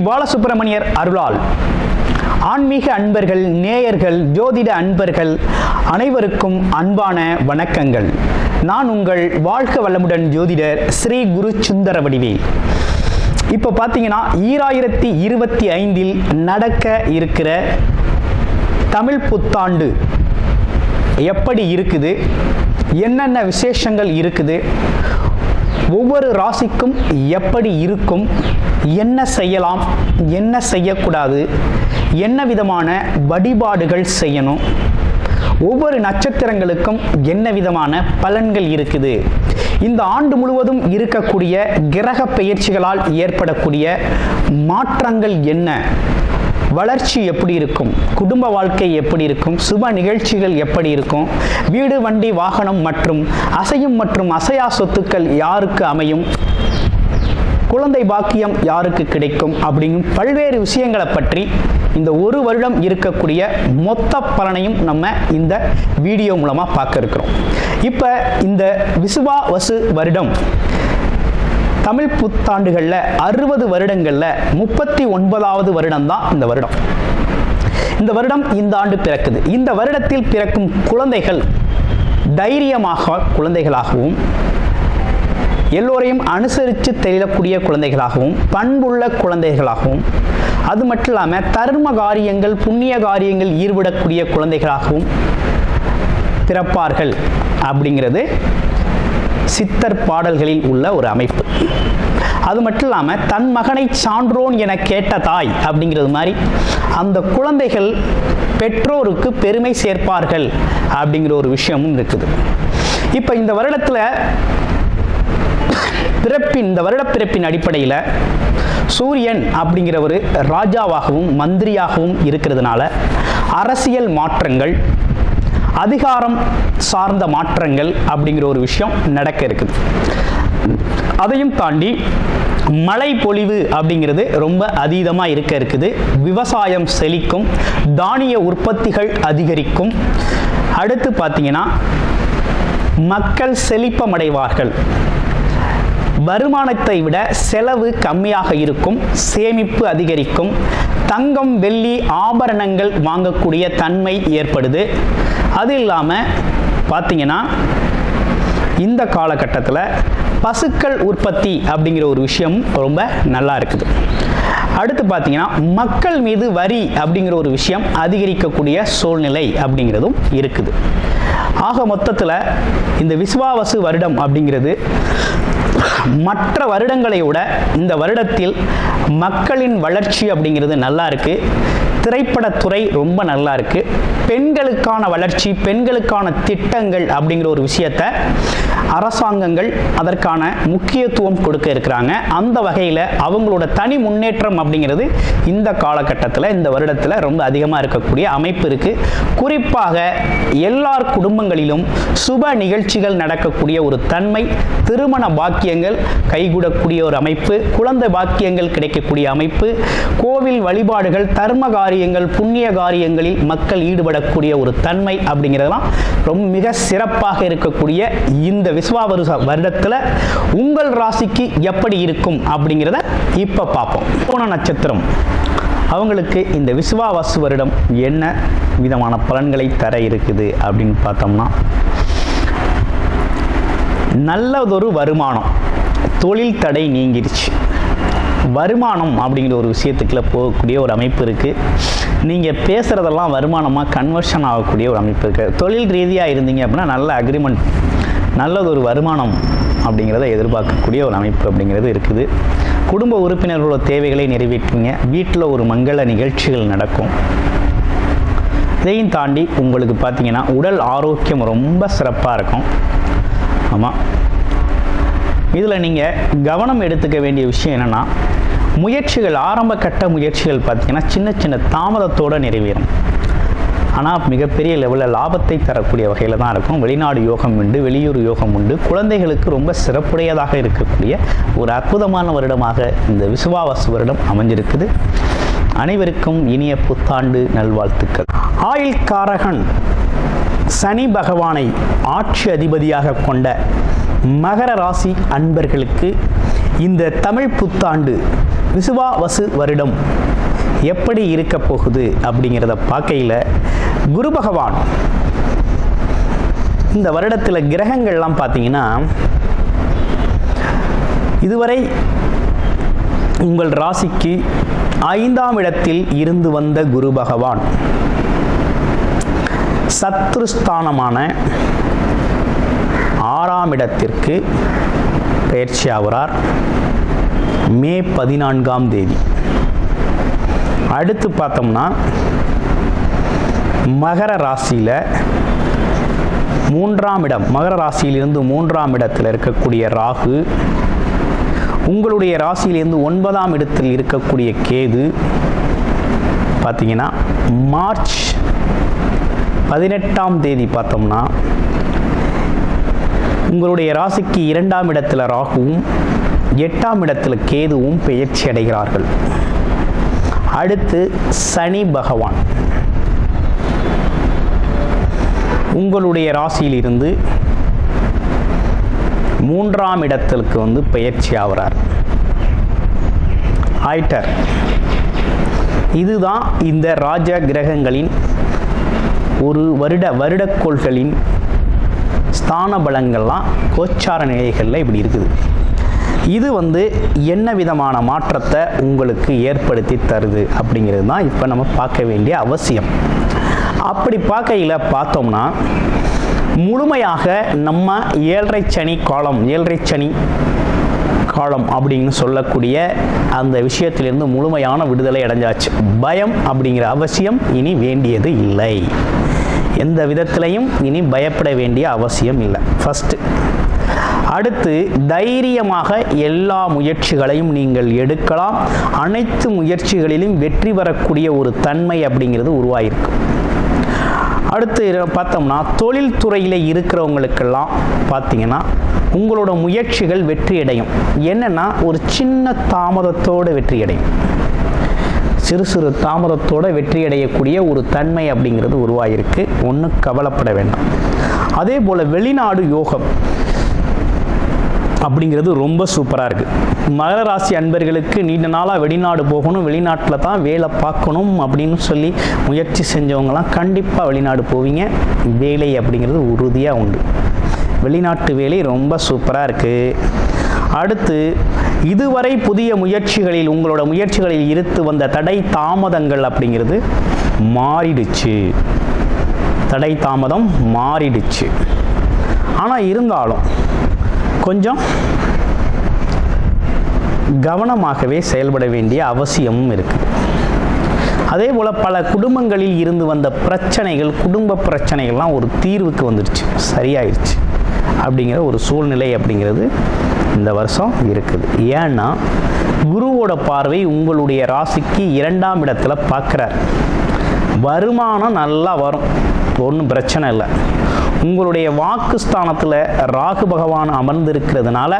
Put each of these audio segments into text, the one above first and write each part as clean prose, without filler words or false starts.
பாலசுப்பிரமணியர் அருளால் ஆன்மீக அன்பர்கள், நேயர்கள், ஜோதிட அன்பர்கள் அனைவருக்கும் அன்பான வணக்கங்கள். நான் உங்கள் வாழ்க வளமுடன் ஜோதிடர் ஸ்ரீ குரு சுந்தரவடிவேல். இப்போ பார்த்தீங்கன்னா 2025 நடக்க இருக்கிற தமிழ் புத்தாண்டு எப்படி இருக்குது, என்னென்ன விசேஷங்கள் இருக்குது, ஒவ்வொரு ராசிக்கும் எப்படி இருக்கும், என்ன செய்யலாம், என்ன செய்யக்கூடாது, என்ன விதமான வழிபாடுகள் செய்யணும், ஒவ்வொரு நட்சத்திரங்களுக்கும் என்ன விதமான பலன்கள் இருக்குது, இந்த ஆண்டு முழுவதும் இருக்கக்கூடிய கிரக பெயர்ச்சிகளால் ஏற்படக்கூடிய மாற்றங்கள் என்ன, வளர்ச்சி எப்படி இருக்கும், குடும்ப வாழ்க்கை எப்படி இருக்கும், சுப நிகழ்ச்சிகள் எப்படி இருக்கும், வீடு, வண்டி, வாகனம் மற்றும் அசையும் மற்றும் அசையா சொத்துக்கள் யாருக்கு அமையும், குழந்தை பாக்கியம் யாருக்கு கிடைக்கும் அப்படிங்கும் பல்வேறு விஷயங்களை பற்றி இந்த ஒரு வருடம் இருக்கக்கூடிய மொத்த பலனையும் நம்ம இந்த வீடியோ மூலமாக பார்க்க இருக்கிறோம். இப்போ இந்த விசுவாவசு வருடம் தமிழ் புத்தாண்டுகளில் 60 வருடங்களில் 39வது வருடம் தான் இந்த வருடம். இந்த வருடம் இந்த ஆண்டு பிறக்குது. இந்த வருடத்தில் பிறக்கும் குழந்தைகள் தைரியமாக குழந்தைகளாகவும், எல்லோரையும் அனுசரித்து தெரியக்கூடிய குழந்தைகளாகவும், பண்புள்ள குழந்தைகளாகவும், அது மட்டும் இல்லாமல் தர்ம காரியங்கள், புண்ணிய காரியங்கள் ஈடுபடக்கூடிய குழந்தைகளாகவும் பிறப்பார்கள் அப்படிங்கிறது சித்தர் பாடல்களில் உள்ள ஒரு அமைப்பு. அது மட்டும் இல்லாமல் தன் மகனை சான்றோன் என கேட்ட தாய் அப்படிங்கிறது மாதிரி அந்த குழந்தைகள் பெற்றோருக்கு பெருமை சேர்ப்பார்கள் அப்படிங்கிற ஒரு விஷயமும் இருக்குது. இப்போ இந்த வருடத்தில் இந்த வருட பிறப்பின் அடிப்படையில் சூரியன் அப்படிங்கிற ஒரு ராஜாவாகவும் மந்திரியாகவும் இருக்கிறதுனால அரசியல் மாற்றங்கள், அதிகாரம் சார்ந்த மாற்றங்கள் அப்படிங்கிற ஒரு விஷயம் நடக்க இருக்குது. அதையும் தாண்டி மழை பொழிவு அப்படிங்கிறது ரொம்ப அதீதமாக இருக்குது. விவசாயம் செழிக்கும், தானிய உற்பத்திகள் அதிகரிக்கும். அடுத்து பார்த்தீங்கன்னா மக்கள் செழிப்பமடைவார்கள். வருமானத்தை விட செலவு கம்மியாக இருக்கும், சேமிப்பு அதிகரிக்கும், தங்கம், வெள்ளி, ஆபரணங்கள் வாங்கக்கூடிய தன்மை ஏற்படுது. அது இல்லாமல் பார்த்தீங்கன்னா இந்த காலகட்டத்தில் பசுக்கள் உற்பத்தி அப்படிங்கிற ஒரு விஷயமும் ரொம்ப நல்லா இருக்குது. அடுத்து பார்த்தீங்கன்னா மக்கள் மீது வரி அப்படிங்கிற ஒரு விஷயம் அதிகரிக்கக்கூடிய சூழ்நிலை அப்படிங்கிறதும் இருக்குது. ஆக மொத்தத்தில் இந்த விசுவாவசு வருடம் அப்படிங்கிறது மற்ற வருடங்களை விட இந்த வருடத்தில் மக்களின் வளர்ச்சி அப்படிங்கிறது நல்லா இருக்கு. திரைப்படத்துறை ரொம்ப நல்லா இருக்கு. பெண்களுக்கான வளர்ச்சி, பெண்களுக்கான திட்டங்கள் அப்படிங்கிற ஒரு விஷயத்தை அரசாங்கங்கள் அதற்கான முக்கியத்துவம் கொடுக்க இருக்கிறாங்க. அந்த வகையில் அவங்களோட தனி முன்னேற்றம் அப்படிங்கிறது இந்த காலகட்டத்தில், இந்த வருடத்தில் ரொம்ப அதிகமாக இருக்கக்கூடிய அமைப்பு இருக்கு. குறிப்பாக எல்லார் குடும்பங்களிலும் சுப நிகழ்ச்சிகள் நடக்கக்கூடிய ஒரு தன்மை, திருமண பாக்கியங்கள் கைகூடக்கூடிய ஒரு அமைப்பு, குழந்தை பாக்கியங்கள் கிடைக்கக்கூடிய அமைப்பு, கோவில் வழிபாடுகள், தர்ம காரியங்கள், புண்ணிய காரியங்களில் மக்கள் ஈடுபடக்கூடிய ஒரு தன்மை அப்படிங்கிறதெல்லாம் ரொம்ப மிக சிறப்பாக இருக்கக்கூடிய இந்த விசுவாவசு வருடத்தில் உங்கள் ராசிக்கு எப்படி இருக்கும் அப்படிங்கிறத இப்போ பார்ப்போம். பூன நட்சத்திரம் அவங்களுக்கு இந்த விசுவாவசு வருடம் என்ன விதமான பலன்களை தர இருக்குது அப்படின்னு பார்த்தோம்னா, நல்லதொரு வருமானம், தொழில் தடை நீங்கிருச்சு. வருமானம் அப்படிங்கிற ஒரு விஷயத்துக்குள்ள போகக்கூடிய ஒரு அமைப்பு இருக்குது. நீங்கள் பேசுகிறதெல்லாம் வருமானமாக கன்வர்ஷன் ஆகக்கூடிய ஒரு அமைப்பு இருக்குது. தொழில் ரீதியாக இருந்தீங்க அப்படின்னா நல்ல அக்ரிமெண்ட், நல்லதொரு வருமானம் அப்படிங்கிறத எதிர்பார்க்கக்கூடிய ஒரு அமைப்பு அப்படிங்கிறது இருக்குது. குடும்ப உறுப்பினர்களோட தேவைகளை நிறைவேற்றுவீங்க. வீட்டில் ஒரு மங்கள நிகழ்ச்சிகள் நடக்கும். இதையும் தாண்டி உங்களுக்கு பார்த்தீங்கன்னா உடல் ஆரோக்கியம் ரொம்ப சிறப்பாக இருக்கும். ஆமாம், இதில் நீங்கள் கவனம் எடுத்துக்க வேண்டிய விஷயம் என்னென்னா, முயற்சிகள், ஆரம்ப கட்ட முயற்சிகள் பார்த்தீங்கன்னா சின்ன சின்ன தாமதத்தோடு நிறைவேறும். ஆனால் மிகப்பெரிய லெவலில் லாபத்தை தரக்கூடிய வகையில் தான் இருக்கும். வெளிநாடு யோகம் உண்டு, வெளியூர் யோகம் உண்டு. குழந்தைகளுக்கு ரொம்ப சிறப்புடையதாக இருக்கக்கூடிய ஒரு அற்புதமான வருடமாக இந்த விசுவாவசு வருடம் அமைஞ்சிருக்குது. அனைவருக்கும் இனிய புத்தாண்டு நல்வாழ்த்துக்கள். ஆயுள் காரகன் சனி பகவானை ஆட்சி அதிபதியாக கொண்ட மகர ராசி அன்பர்களுக்கு இந்த தமிழ் புத்தாண்டு விசுவாவசு வருடம் எப்படி இருக்க போகுது அப்படிங்கிறத பார்க்கையில் குரு பகவான் இந்த வருடத்தில் கிரகங்கள்லாம் பார்த்தீங்கன்னா இதுவரை உங்கள் ராசிக்கு 5ஆம் இடத்தில் இருந்து வந்த குரு பகவான் சத்ருஸ்தானமான 6ஆம் இடத்திற்கு பயிற்சி ஆகிறார் மே 14ஆம் தேதி. அடுத்து பார்த்தோம்னா மகர ராசியில் 3ஆம் இடம், மகர ராசியிலிருந்து 3ஆம் இடத்தில் இருக்கக்கூடிய ராகு, உங்களுடைய ராசியிலிருந்து 9ஆம் இடத்தில் இருக்கக்கூடிய கேது பார்த்தீங்கன்னா மார்ச் 18ஆம் தேதி பார்த்தோம்னா உங்களுடைய ராசிக்கு 2ஆம் இடத்தில் ராகுவும் 8ஆம் இடத்தில் கேதுவும் பெயர்ச்சி அடைகிறார்கள். அடுத்து சனி பகவான் உங்களுடைய ராசியிலிருந்து 3ஆம் இடத்திற்கு பெயர்ச்சி ஆகிறார். ஆயிட்டர். இதுதான் இந்த ராஜ கிரகங்களின் ஒரு வருடக்கோள்களின் ஸ்தான பலங்கள்லாம் கோச்சார நிலைகளில் இப்படி இருக்குது. இது என்ன விதமான மாற்றத்தை உங்களுக்கு ஏற்படுத்தி தருது அப்படிங்கிறது தான் இப்போ நம்ம பார்க்க வேண்டிய அவசியம். அப்படி பார்க்கையில் பார்த்தோம்னா முழுமையாக நம்ம ஏழரை சனி காலம் அப்படின்னு சொல்லக்கூடிய அந்த விஷயத்திலிருந்து முழுமையான விடுதலை அடைஞ்சாச்சு. பயம் அப்படிங்கிற அவசியம் இனி வேண்டியது இல்லை. எந்த விதத்திலையும் இனி பயப்பட வேண்டிய அவசியம் இல்லை. ஃபஸ்ட்டு. அடுத்து தைரியமாக எல்லா முயற்சிகளையும் நீங்கள் எடுக்கலாம். அனைத்து முயற்சிகளிலும் வெற்றி பெறக்கூடிய ஒரு தன்மை அப்படிங்கிறது உருவாயிருக்கு. அடுத்து பார்த்தோம்னா தொழில் துறையில் இருக்கிறவங்களுக்கெல்லாம் பார்த்தீங்கன்னா உங்களோட முயற்சிகள் வெற்றி அடையும். என்னென்னா ஒரு சின்ன தாமதத்தோடு வெற்றி அடையும். சிறு தாமதத்தோடு வெற்றி அடையக்கூடிய ஒரு தன்மை அப்படிங்கிறது உருவாகிருக்கு. ஒன்றும் கவலைப்பட வேண்டாம். அதே போல் வெளிநாடு யோகம் அப்படிங்கிறது ரொம்ப சூப்பராக இருக்குது. மகர ராசி அன்பர்களுக்கு நீண்ட நாளாக வெளிநாடு போகணும், வெளிநாட்டில் தான் வேலை பார்க்கணும் அப்படின்னு சொல்லி முயற்சி செஞ்சவங்கலாம் கண்டிப்பாக வெளிநாடு போவீங்க. வேலை அப்படிங்கிறது உறுதியாக உண்டு. வெளிநாட்டு வேலை ரொம்ப சூப்பராக இருக்குது. அடுத்து இதுவரை புதிய முயற்சிகளில் உங்களோட முயற்சிகளில் இருந்து வந்த தடை தாமதங்கள் அப்படிங்கிறது மாறிடுச்சு. தடை தாமதம் மாறிடுச்சு. ஆனால் இருந்தாலும் கொஞ்சம் கவனமாகவே செயல்பட வேண்டிய அவசியமும் இருக்குது. அதே போல் பல குடும்பங்களில் இருந்து வந்த பிரச்சனைகள், குடும்ப பிரச்சனைகள்லாம் ஒரு தீர்வுக்கு வந்துடுச்சு, சரியாயிடுச்சு அப்படிங்கிற ஒரு சூழ்நிலை அப்படிங்கிறது இந்த வருஷம் இருக்குது. ஏன்னா குருவோட பார்வை உங்களுடைய ராசிக்கு 2ஆம் இடத்துல பார்க்குறார். வருமானம் நல்லா வரும், ஒன்றும் பிரச்சனை இல்லை. உங்களுடைய வாக்குஸ்தானத்தில் ராகு பகவான் அமர்ந்திருக்கிறதுனால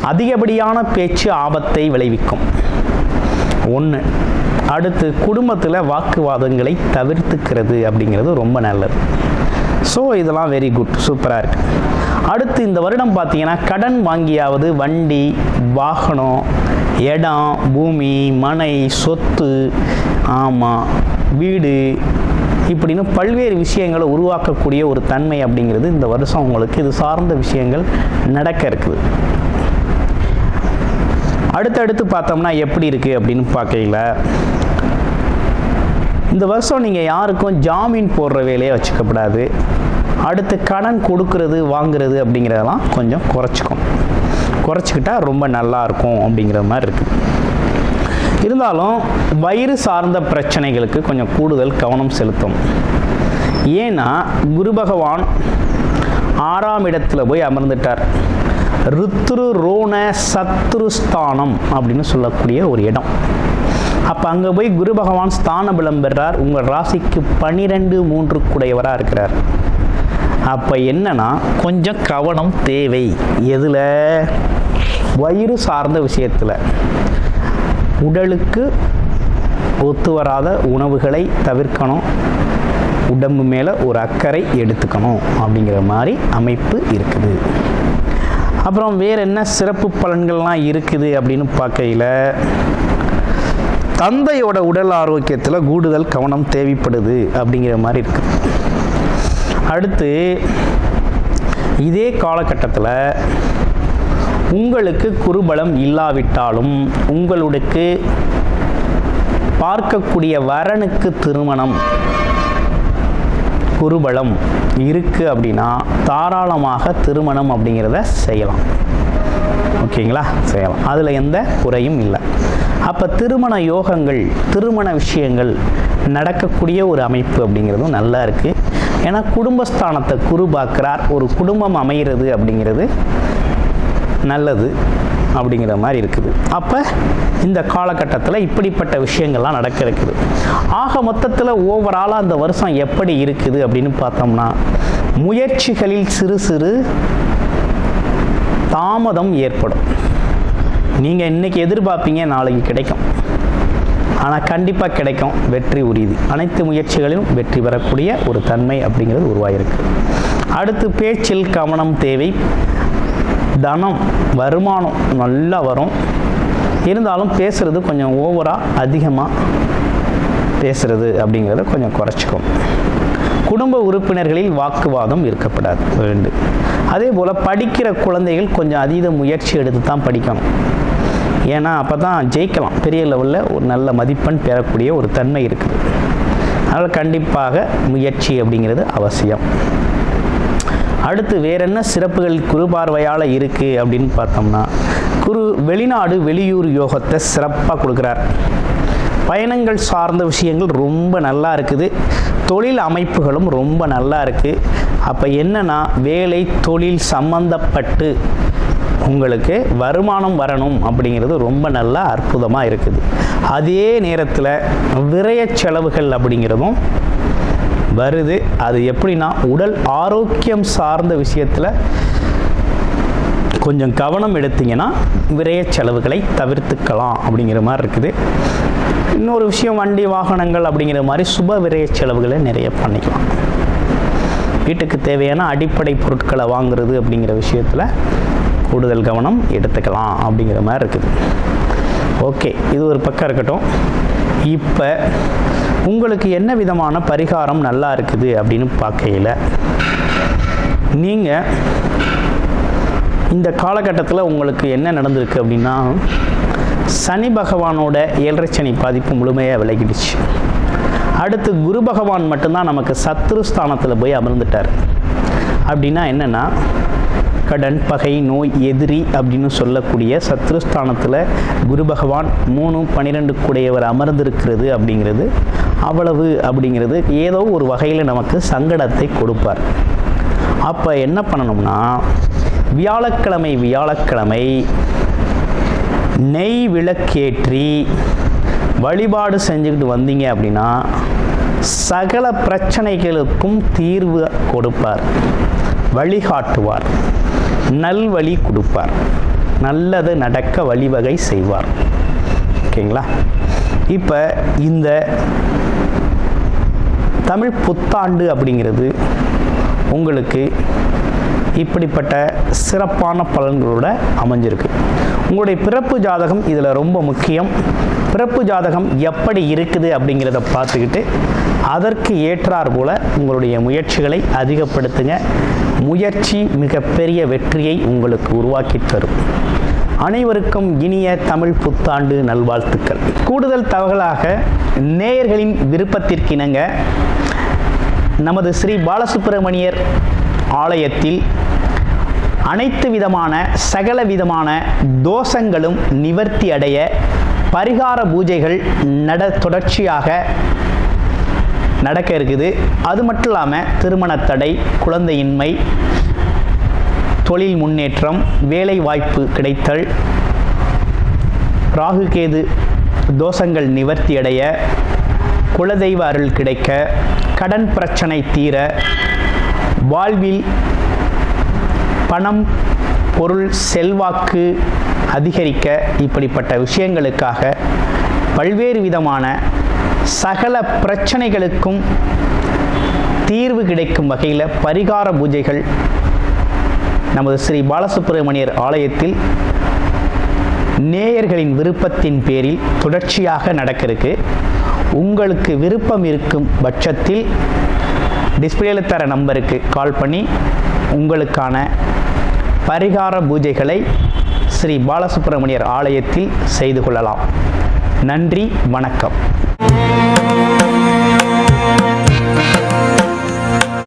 அதிகப்படியான பேச்சு ஆபத்தை விளைவிக்கும். ஒன்று. அடுத்து குடும்பத்தில் வாக்குவாதங்களை தவிர்த்துக்கிறது அப்படிங்கிறது ரொம்ப நல்லது. ஸோ இதெல்லாம் வெரி குட், சூப்பராக இருக்குது. அடுத்து இந்த வருடம் பார்த்தீங்கன்னா கடன் வாங்கியாவது வண்டி, வாகனம், இடம், பூமி, மனை, சொத்து, ஆமாம், வீடு இப்படின்னு பல்வேறு விஷயங்களை உருவாக்கக்கூடிய ஒரு தன்மை அப்படிங்கிறது இந்த வருஷம் உங்களுக்கு இது சார்ந்த விஷயங்கள் நடக்க இருக்குது. அடுத்தடுத்து பார்த்தோம்னா எப்படி இருக்குது அப்படின்னு பார்க்கையில் இந்த வருஷம் நீங்கள் யாருக்கும் ஜாமீன் போடுற வேலையை வச்சுக்கப்படாது. அடுத்து கடன் கொடுக்கறது வாங்குறது அப்படிங்கிறதெல்லாம் கொஞ்சம் குறைச்சிக்கிட்டால் ரொம்ப நல்லாயிருக்கும் அப்படிங்கிற மாதிரி இருக்குது. இருந்தாலும் வயிறு சார்ந்த பிரச்சனைகளுக்கு கொஞ்சம் கூடுதல் கவனம் செலுத்தும். ஏன்னா குரு பகவான் 6ஆம் இடத்துல போய் அமர்ந்துட்டார். ருத்ரு ரோண சத்ருஸ்தானம் அப்படின்னு சொல்லக்கூடிய ஒரு இடம். அப்போ அங்கே போய் குரு பகவான் ஸ்தான பலம் பெறார். உங்கள் ராசிக்கு 12 கூடையவராக இருக்கிறார். அப்போ என்னன்னா கொஞ்சம் கவனம் தேவை. எதில்? வயிறு சார்ந்த விஷயத்தில். உடலுக்கு ஒத்து வராத உணவுகளை தவிர்க்கணும். உடம்பு மேலே ஒரு அக்கறை எடுத்துக்கணும் அப்படிங்கிற மாதிரி அமைப்பு இருக்குது. அப்புறம் வேறு என்ன சிறப்பு பலன்கள்லாம் இருக்குது அப்படின்னு பார்க்கையில், தந்தையோட உடல் ஆரோக்கியத்தில் கூடுதல் கவனம் தேவைப்படுது அப்படிங்கிற மாதிரி இருக்குது. அடுத்து இதே காலகட்டத்தில் உங்களுக்கு குருபலம் இல்லாவிட்டாலும் உங்களுக்கு பார்க்கக்கூடிய வரனுக்கு திருமணம் குருபலம் இருக்குது அப்படின்னா தாராளமாக திருமணம் அப்படிங்கிறத செய்யலாம். ஓகேங்களா, செய்யலாம், அதில் எந்த குறையும் இல்லை. அப்போ திருமண யோகங்கள், திருமண விஷயங்கள் நடக்கக்கூடிய ஒரு அமைப்பு அப்படிங்கிறதும் நல்லா இருக்குது. ஏன்னா குடும்பஸ்தானத்தை குரு பார்க்குறார். ஒரு குடும்பம் அமைகிறது அப்படிங்கிறது நல்லது அப்படிங்கிற மாதிரி இருக்குது. அப்போ இந்த காலகட்டத்தில் இப்படிப்பட்ட விஷயங்கள்லாம் நடக்க இருக்குது. ஆக மொத்தத்தில் ஓவராலாக அந்த வருஷம் எப்படி இருக்குது அப்படின்னு பார்த்தோம்னா, முயற்சிகளில் சிறு சிறு தாமதம் ஏற்படும். நீங்கள் இன்றைக்கி எதிர்பார்ப்பீங்க, நாளைக்கு கிடைக்கும். ஆனால் கண்டிப்பாக கிடைக்கும், வெற்றி உறுதி. அனைத்து முயற்சிகளிலும் வெற்றி பெறக்கூடிய ஒரு தன்மை அப்படிங்கிறது உருவாகிருக்கு. அடுத்து பேச்சில் கவனம் தேவை. தனம், வருமானம் நல்லா வரும். இருந்தாலும் பேசுகிறது கொஞ்சம் ஓவராக அதிகமாக பேசுகிறது அப்படிங்கிறத கொஞ்சம் குறைச்சிக்கும். குடும்ப உறுப்பினர்களில் வாக்குவாதம் இருக்கப்படாது வேண்டும். அதே போல் படிக்கிற குழந்தைகள் கொஞ்சம் அதீத முயற்சி எடுத்து தான் படிக்கணும். ஏன்னா அப்போ தான் ஜெயிக்கலாம், பெரிய லெவலில் ஒரு நல்ல மதிப்பெண் பெறக்கூடிய ஒரு தன்மை இருக்குது. அதனால் கண்டிப்பாக முயற்சி அப்படிங்கிறது அவசியம். அடுத்து வேற என்ன சிறப்புகள் குரு பார்வையால் இருக்குது அப்படின்னு பார்த்தோம்னா, குரு வெளிநாடு வெளியூர் யோகத்தை சிறப்பாக கொடுக்குறார். பயணங்கள் சார்ந்த விஷயங்கள் ரொம்ப நல்லா இருக்குது. தொழில் அமைப்புகளும் ரொம்ப நல்லா இருக்குது. அப்போ என்னன்னா, வேலை தொழில் சம்பந்தப்பட்டு உங்களுக்கு வருமானம் வரணும் அப்படிங்கிறது ரொம்ப நல்லா அற்புதமாக இருக்குது. அதே நேரத்தில் விரய செலவுகள் அப்படிங்கிறதும் வருது. அது எப்படின்னா, உடல் ஆரோக்கியம் சார்ந்த விஷயத்தில் கொஞ்சம் கவனம் எடுத்தீங்கன்னா விரய செலவுகளை தவிர்த்துக்கலாம் அப்படிங்கிற மாதிரி இருக்குது. இன்னொரு விஷயம், வண்டி வாகனங்கள் அப்படிங்கிற மாதிரி சுப விரய செலவுகளை நிறைய பண்ணிக்கலாம். வீட்டுக்கு தேவையான அடிப்படை பொருட்களை வாங்குறது அப்படிங்கிற விஷயத்தில் கூடுதல் கவனம் எடுத்துக்கலாம் அப்படிங்கிற மாதிரி இருக்குது. ஓகே, இது ஒரு பக்கம் இருக்கட்டும். இப்போ உங்களுக்கு என்ன விதமான பரிகாரம் நல்லா இருக்குது அப்படின்னு பார்க்கையில், நீங்கள் இந்த காலகட்டத்தில் உங்களுக்கு என்ன நடந்திருக்கு அப்படின்னா, சனி பகவானோட 7.5 சனி பாதிப்பு முழுமையாக விலகிடுச்சு. அடுத்து குரு பகவான் மட்டும்தான் நமக்கு சத்ருஸ்தானத்தில் போய் அமர்ந்துட்டார். அப்படின்னா என்னென்னா, கடன், பகை, நோய், எதிரி அப்படின்னு சொல்லக்கூடிய சத்ருஸ்தானத்தில் குரு பகவான் 3-12 கூடையவர் அமர்ந்திருக்கிறது அப்படிங்கிறது அவ்வளவு அப்படிங்கிறது ஏதோ ஒரு வகையில் நமக்கு சங்கடத்தை கொடுப்பார். அப்போ என்ன பண்ணணும்னா, வியாழக்கிழமை நெய் விளக்கேற்றி வழிபாடு செஞ்சுக்கிட்டு வந்தீங்க அப்படின்னா சகல பிரச்சனைகளுக்கும் தீர்வு கொடுப்பார், வழிகாட்டுவார், நல்வழி கொடுப்பார், நல்லது நடக்க வழிவகை செய்வார். ஓகேங்களா? இப்போ இந்த தமிழ் புத்தாண்டு அப்படிங்கிறது உங்களுக்கு இப்படிப்பட்ட சிறப்பான பலன்களோட அமைஞ்சிருக்கு. உங்களுடைய பிறப்பு ஜாதகம் இதில் ரொம்ப முக்கியம். பிறப்பு ஜாதகம் எப்படி இருக்குது அப்படிங்கிறத பார்த்துக்கிட்டு அதற்கு ஏற்றார் போல உங்களுடைய முயற்சிகளை அதிகப்படுத்துங்க. முயற்சி மிகப்பெரிய வெற்றியை உங்களுக்கு உருவாக்கி தரும். அனைவருக்கும் இனிய தமிழ் புத்தாண்டு நல்வாழ்த்துக்கள். கூடுதல் தகவலாக நேயர்களின் விருப்பத்திற்கிணங்க நமது ஸ்ரீ பாலசுப்பிரமணியர் ஆலயத்தில் அனைத்து விதமான சகல விதமான தோஷங்களும் நிவர்த்தி அடைய பரிகார பூஜைகள் தொடர்ச்சியாக நடக்க இருக்குது. அது மட்டும் இல்லாமல் திருமண தடை, குழந்தையின்மை, தொழில் முன்னேற்றம், வேலை வாய்ப்பு கிடைத்தல், ராகுகேது தோஷங்கள் நிவர்த்தி அடைய, குலதெய்வ அருள் கிடைக்க, கடன் பிரச்சனை தீர, வாழ்வில் பணம், பொருள், செல்வாக்கு அதிகரிக்க, இப்படிப்பட்ட விஷயங்களுக்காக பல்வேறு விதமான சகல பிரச்சனைகளுக்கும் தீர்வு கிடைக்கும் வகையில் பரிகார பூஜைகள் நமது ஸ்ரீ பாலசுப்பிரமணியர் ஆலயத்தில் நேயர்களின் விருப்பத்தின் பேரில் தொடர்ச்சியாக நடக்கிறதுக்கு உங்களுக்கு விருப்பம் இருக்கும் பட்சத்தில் டிஸ்பிளேல தர நம்பருக்கு கால் பண்ணி உங்களுக்கான பரிகார பூஜைகளை ஸ்ரீ பாலசுப்பிரமணியர் ஆலயத்தில் செய்து கொள்ளலாம். நன்றி, வணக்கம்.